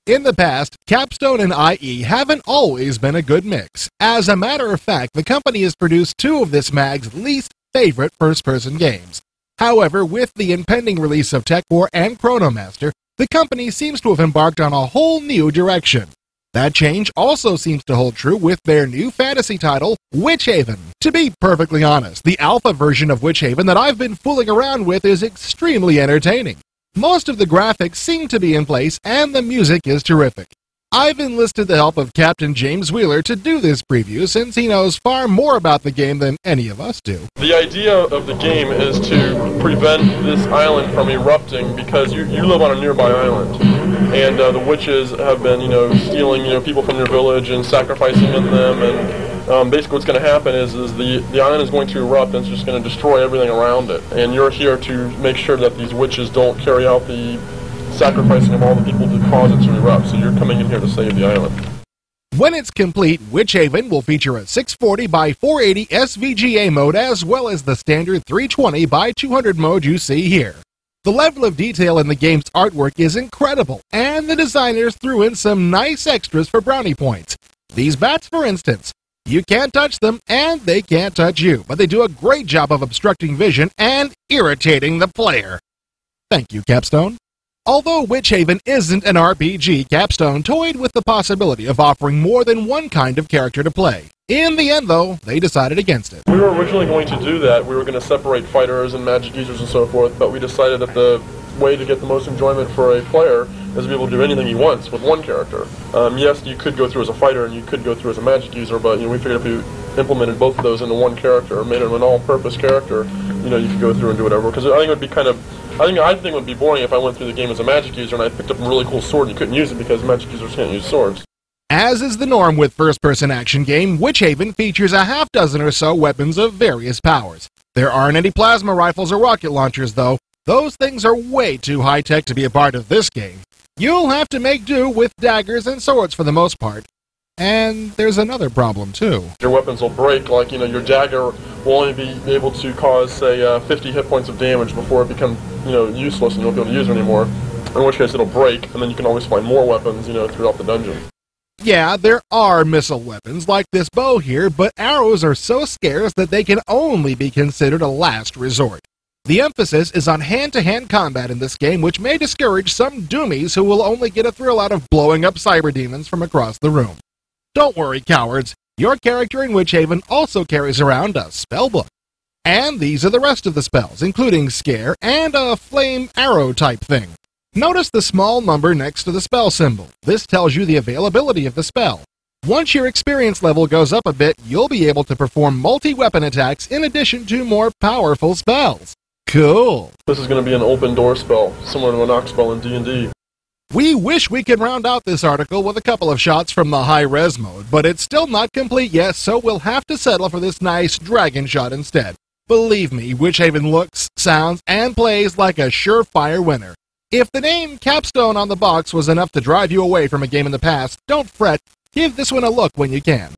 In the past, Capstone and IE haven't always been a good mix. As a matter of fact, the company has produced two of this mag's least favorite first-person games. However, with the impending release of Tech War and Chronomaster, the company seems to have embarked on a whole new direction. That change also seems to hold true with their new fantasy title, Witchhaven. To be perfectly honest, the alpha version of Witchhaven that I've been fooling around with is extremely entertaining. Most of the graphics seem to be in place, and the music is terrific. I've enlisted the help of Captain James Wheeler to do this preview since he knows far more about the game than any of us do. The idea of the game is to prevent this island from erupting because you live on a nearby island. And the witches have been, stealing, people from your village and sacrificing them. And basically what's going to happen is the island is going to erupt and it's just going to destroy everything around it. And you're here to make sure that these witches don't carry out the sacrificing of all the people to cause it to erupt. So you're coming in here to save the island. When it's complete, Witchhaven will feature a 640 by 480 SVGA mode as well as the standard 320 by 200 mode you see here. The level of detail in the game's artwork is incredible, and the designers threw in some nice extras for brownie points. These bats, for instance. You can't touch them, and they can't touch you, but they do a great job of obstructing vision and irritating the player. Thank you, Capstone. Although Witchhaven isn't an RPG, Capstone toyed with the possibility of offering more than one kind of character to play. In the end, though, they decided against it. We were originally going to do that. We were going to separate fighters and magic users and so forth, but we decided that the way to get the most enjoyment for a player is to be able to do anything he wants with one character. Yes, you could go through as a fighter and you could go through as a magic user, but we figured if you implemented both of those into one character, made him an all-purpose character, you could go through and do whatever. Because I think it would be I think it would be boring if I went through the game as a magic user and I picked up a really cool sword and you couldn't use it because magic users can't use swords. As is the norm with first-person action game, Witchhaven features a half-dozen or so weapons of various powers. There aren't any plasma rifles or rocket launchers, though. Those things are way too high-tech to be a part of this game. You'll have to make do with daggers and swords for the most part. And there's another problem, too. Your weapons will break, like, your dagger will only be able to cause, say, 50 hit points of damage before it becomes, useless and you won't be able to use it anymore. In which case it'll break, and then you can always find more weapons, throughout the dungeon. Yeah, there are missile weapons like this bow here, but arrows are so scarce that they can only be considered a last resort. The emphasis is on hand-to-hand combat in this game, which may discourage some doomies who will only get a thrill out of blowing up cyber demons from across the room. Don't worry, cowards. Your character in Witchhaven also carries around a spellbook. And these are the rest of the spells, including Scare and a flame arrow type thing. Notice the small number next to the spell symbol. This tells you the availability of the spell. Once your experience level goes up a bit, you'll be able to perform multi-weapon attacks in addition to more powerful spells. Cool. This is going to be an open door spell, similar to a knock spell in D&D. We wish we could round out this article with a couple of shots from the high-res mode, but it's still not complete yet, so we'll have to settle for this nice dragon shot instead. Believe me, Witchhaven looks, sounds, and plays like a surefire winner. If the name Capstone on the box was enough to drive you away from a game in the past, don't fret, give this one a look when you can.